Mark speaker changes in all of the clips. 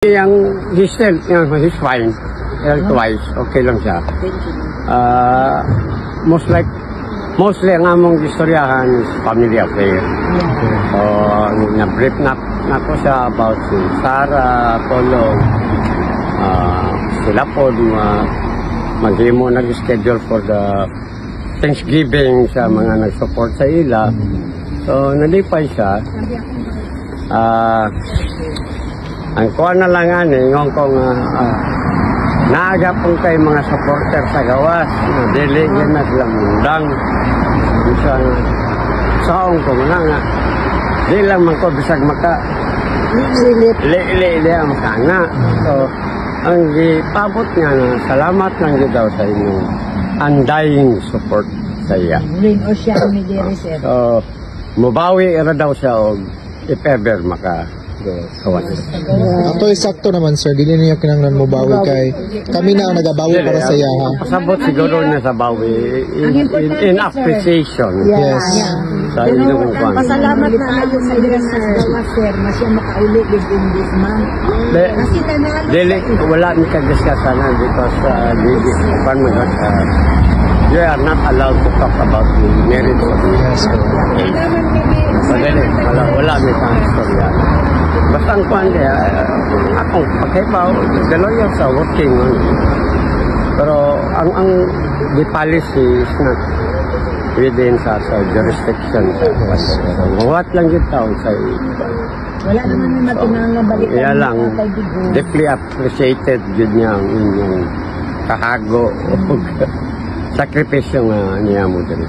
Speaker 1: Yang he's fine. Twice, okay lang siya. Mostly ang among istoryahan is family affair. So, na-brief na ko siya about si Sarah, Polo, sila po maghimo nag-schedule for the Thanksgiving sa mga nag-support sa ila. So, nalipay siya. Ang kuha na lang ngong kong naaga pong kay mga supporter sa gawas. Dili yan na silang mundang. Bisang saong ko nga nga. Di lang man ko bisag maka li ang makanga. So, ang gipabot nga na salamat lang yun daw sa inyong undying support sa iya. So, mubawi ra daw siya og if ever maka kawan.
Speaker 2: Ato sakto naman sir, dili niya kinanglan mo bawi kay kami na ang nagabawi para sa iya ha.
Speaker 1: Pasabot siguro na sa bawi in appreciation.
Speaker 2: Yes.
Speaker 1: Sa inyong kwan.
Speaker 3: Pasalamat na ako sa sir na siya makauli within this month.
Speaker 1: Dili wala ni kagaskasan because you are not allowed to talk about the marriage of the so dili wala ni istorya. Basta ang kwan niya, akong pagkaibaw, the lawyers are working on it. Pero ang the policy is not within sa jurisdiction. What lang yung taon sa
Speaker 3: wala naman may matinang na balikan.
Speaker 1: Kaya lang, deeply appreciated yun niya ang inyong kahago o sakripisyo nga niya mo din.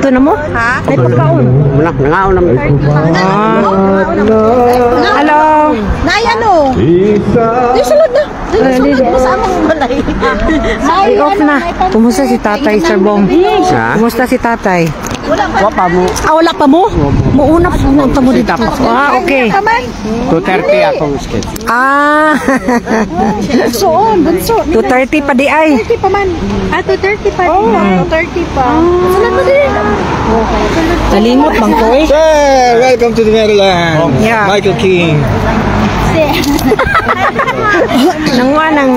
Speaker 4: Ito na mo? Ha? May pagkaon.
Speaker 1: Nangaon naman.
Speaker 4: Hello?
Speaker 3: Nay, ano? Di sulod na. Di sulod mo sa amang balay.
Speaker 4: Ay, off na. Kumusta si tatay, Sir Bong? Kumusta si tatay?
Speaker 3: Wala pa mo.
Speaker 4: Wala pa mo? Muuna pa mo dito. Okay.
Speaker 1: 2:30 akong schedule.
Speaker 3: Bunso.
Speaker 4: 2:30 pa di ay.
Speaker 3: 2:30 pa man. 2:30 pa. 2:30 pa. Sulod mo din.
Speaker 4: Nalimot bang ko eh?
Speaker 2: Sir, welcome to the Netherlands.
Speaker 4: Yeah.
Speaker 2: Michael King.
Speaker 4: Nangwanang.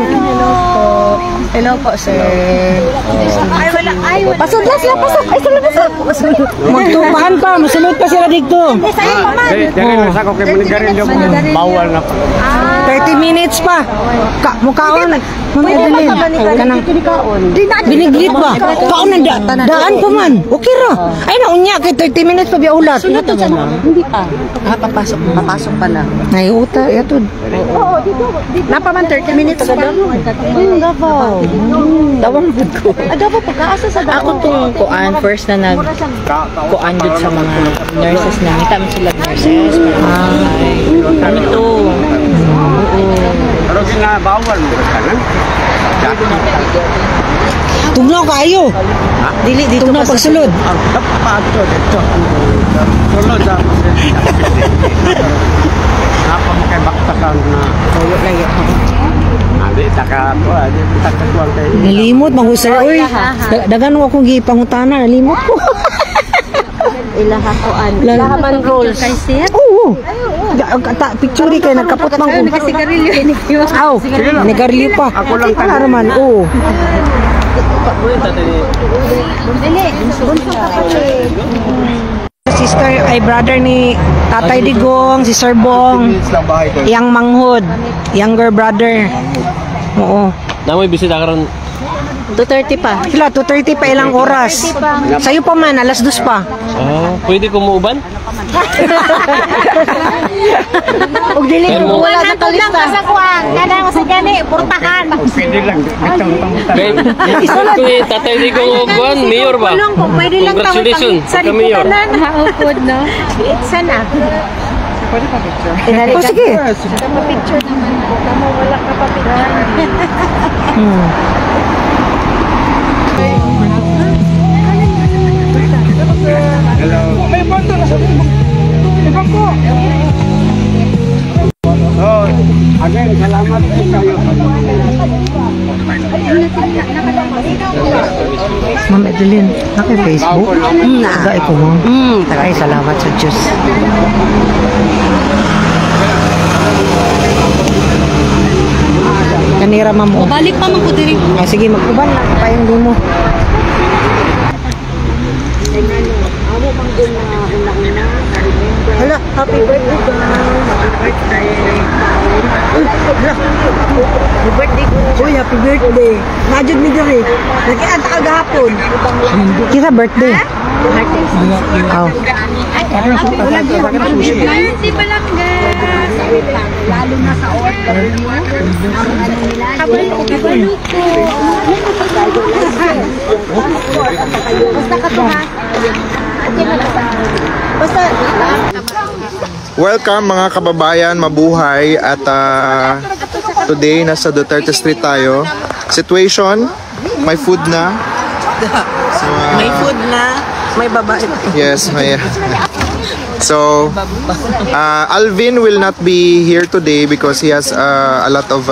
Speaker 3: Hello po, sir. Ay, wala.
Speaker 4: Pasod na sila, pasok. Ay, pasok. Magtupahan pa, masunod pa sila dito.
Speaker 3: Sa'yo pa man.
Speaker 1: Dili na sa ko kay manigarilyo bawal na pa.
Speaker 4: 30 minutes pa. Mukaon. Mamedalin. Kanang biniglit ba? Kaon na daan pa man. Okay ra. Ay naunya kay 30 minutes pa biya ulat.
Speaker 3: Hindi pa. Papasok pa na.
Speaker 4: Ay uta yatud.
Speaker 3: Oo, dito. Napa man 30 minutes pa.
Speaker 4: Davao. Dawang gud ko.
Speaker 3: Davao pagkaasa sa Davao.
Speaker 5: Ako tong kuan first na kuan jud sa mga nurses na kita mo sila nurses. Ano to?
Speaker 1: Pero ginabawal mo kanan.
Speaker 4: Tugnaw kayo. Dili dito na pagsulod.
Speaker 1: Ang tapat dito. Sulod sa apa mo kay baktakan na tulo lang yun. Di taka kuwang kay
Speaker 4: Nalimot mahusay oy. Dagan mo akong gipangutana, nalimot ko.
Speaker 3: Ilaha man rolls.
Speaker 4: Oo. Picture kay nagkapot man ko. Aw, nagarilyo pa.
Speaker 1: Ako lang
Speaker 4: Para man, oo. Sister ay brother ni Tatay Digong, si Sir Bong, yang manghod, younger brother. Oo.
Speaker 6: Namoy bisita karon
Speaker 5: 2:30 pa.
Speaker 4: Sila 2:30 pa ilang oras. Sa'yo pa man, 2:00 pa.
Speaker 6: pwede ko muuban?
Speaker 4: Ug dili
Speaker 6: mo
Speaker 3: Wala na to lang sa kuwan. Kada mo sa gani, purtahan.
Speaker 1: pwede lang.
Speaker 6: Kay ko tatay di ko kuan mayor ba?
Speaker 3: Pwede lang
Speaker 6: Congratulations
Speaker 3: sa
Speaker 6: sa mayor.
Speaker 3: Haupod, no? Sana.
Speaker 4: Oh, sige.
Speaker 3: Picture naman po. Kamo wala ka pa picture.
Speaker 1: Hello. May bando na sa ibang ko. Oh, again, salamat kayo.
Speaker 4: Ma'am Edeline, naka-Facebook? Tagay ko mo. Tagay, salamat sa Diyos. ra ma'am.
Speaker 3: Balik pa man ko diri.
Speaker 4: Ah, sige, magkuban na kayong limo. Hala, happy birthday ko. Happy birthday. Happy birthday ko. Uy, happy birthday. Najud mi diri. Nag-ianta ka gahapon. Kisa birthday. Oh.
Speaker 3: Birthday pa lang lalo na sa order. Kabalo ko. Basta ka to ha. Basta
Speaker 2: Welcome mga kababayan, mabuhay at today nasa Duterte Street tayo. Situation, may food na. So,
Speaker 4: May food na, may babae.
Speaker 2: yes, may so Alvin will not be here today because he has a lot of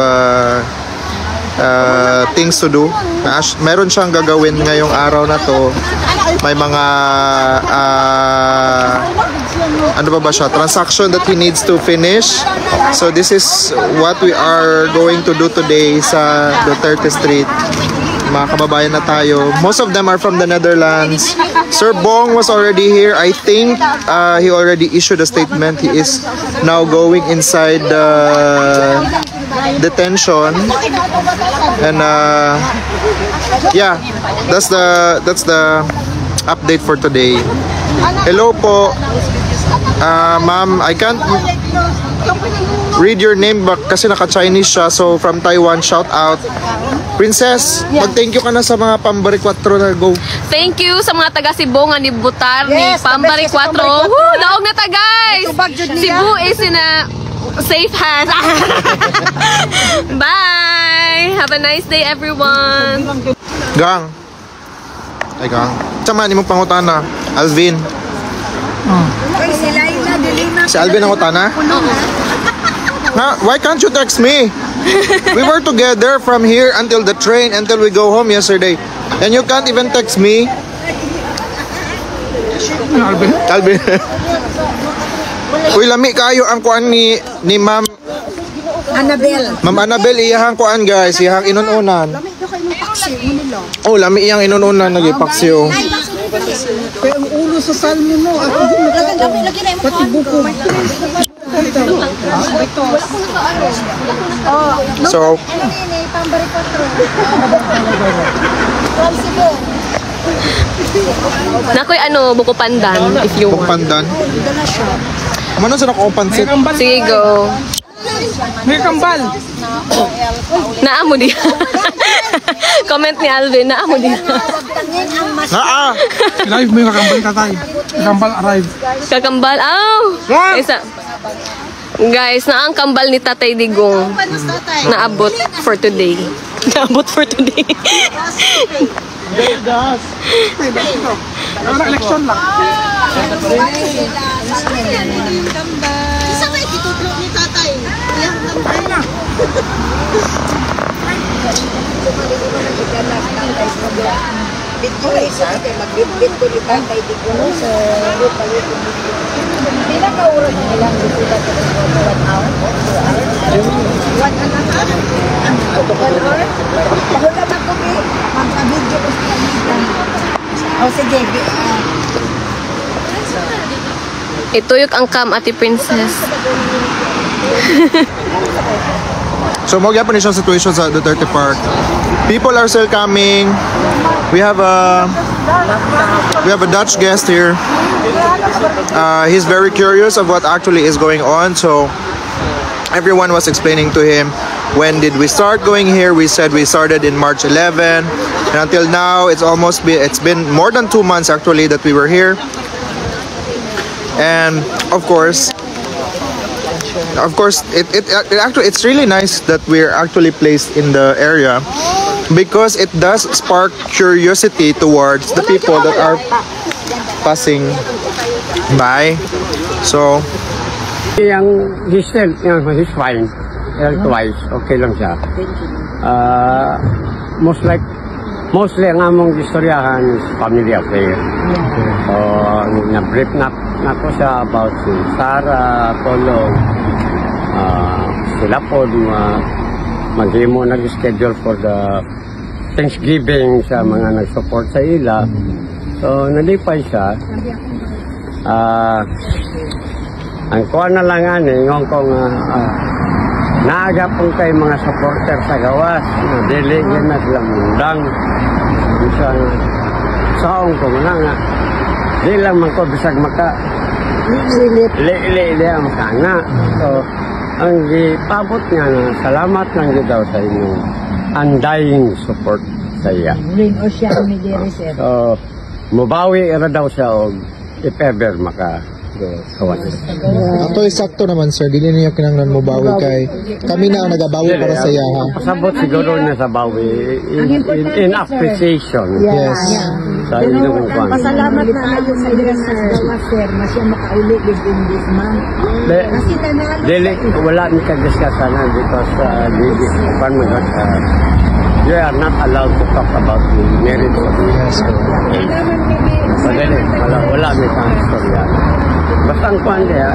Speaker 2: things to do. Meron siyang gagawin ngayong araw na to. May mga ano ba siya, transaction that he needs to finish. So this is what we are going to do today sa Duterte Street. Mga kababayan na tayo. Most of them are from the Netherlands. Sir Bong was already here. I think he already issued a statement. He is now going inside the detention. And yeah, that's the update for today. Hello po. Ma'am, I can't read your name kasi naka-Chinese siya. So from Taiwan, shout out. Princess, mag-thank you ka na sa mga Pambari 4 na go.
Speaker 7: Thank you sa mga taga Cebu nga ni Butar ni Pambari 4. Woo, daog na ta guys. Cebu is in a safe hands. Bye. Have a nice day everyone.
Speaker 2: Gang. Ay gang. Sama ni mo pangutana, Alvin. Si Alvin ang utana? Na, why can't you text me? We were together from here until the train until we go home yesterday. And you can't even text me. Alvin. Uy, lami kayo ang kuan ni Ma'am
Speaker 4: Annabelle.
Speaker 2: Ma'am Annabelle, iyahang kuan guys, iyahang inununan. Oh, lami iyang inununan nagipaksiyo.
Speaker 4: Kaya ang ulo sa salmo mo. Pati buko.
Speaker 2: So,
Speaker 7: Nakoy ano, buko pandan if you want.
Speaker 2: pandan. Ano sa nakupansit?
Speaker 7: Sige go.
Speaker 6: May kambal.
Speaker 7: Naamo diha. Comment ni Alvin, naamo diha.
Speaker 2: Naa!
Speaker 6: Live mo yung kakambal tatay. Kakambal arrive.
Speaker 7: Kakambal. Isa. Guys, na ang kambal ni Tatay Digong. Naabot for today. Naabot for today.
Speaker 6: Election lang.
Speaker 3: isa kay kitudlo ni tatay. Iyang nambay.
Speaker 4: Bitcoin sa kay magbitbit ko ni tatay di ko sa Bila ka oras na ilang dito sa 1 hour. 1 hour. Pahula ba ko mag-video ko sa kanila. O sige.
Speaker 7: Ituyok ang cam, Ate Princess.
Speaker 2: So, mo gyapon siya situation sa Duterte Park. People are still coming. We have a Dutch guest here. He's very curious of what actually is going on. So, everyone was explaining to him, when did we start going here? We said we started in March 11. And until now, it's been more than 2 months actually that we were here. And of course, it's really nice that we're actually placed in the area because it does spark curiosity towards the people that are passing by. So,
Speaker 1: He's fine. Health-wise, okay lang siya. Mostly ang among istoryahan is family affair. So, na-brief na ko siya about si Sarah, Tolong, sila po, maghimo nag-schedule for the Thanksgiving sa mga nag-support sa ila. So, nalipay siya. Ang kuha na lang ngong kong naaga po kay mga supporter sa gawas. Dili yan naglamundang. Saong ko na nga. Di lang man ko bisag maka li ang kana. So, ang gipabot nga na salamat lang yun daw sa inyong undying support sa iya. So, mubawi ra daw siya og if ever maka kawan.
Speaker 2: Ato sakto naman sir, dili niya kinanglan mo bawi kay kami na ang nagabawi para sa iya ha.
Speaker 1: Pasabot siguro na sa bawi in appreciation.
Speaker 2: Yes.
Speaker 1: Sa inyong kwan.
Speaker 3: Pasalamat na ako sa iyo sir, masya makauli within this month.
Speaker 1: Dili, wala ni kagaskasan because you are not allowed to talk about the merits of the Madali, wala may istorya. Basta ang kwan niya,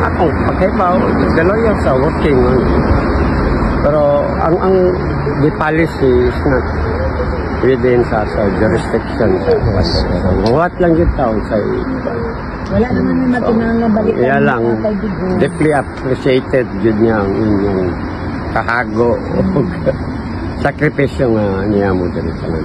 Speaker 1: akong pagkaibaw, the lawyers are working on it. Pero ang the policy is not within sa jurisdiction. What lang yung tao sa
Speaker 3: Wala naman may matinang balikan.
Speaker 1: Kaya lang, deeply appreciated yun niya ang inyong kahago o sakripisyo nga niya mo dito.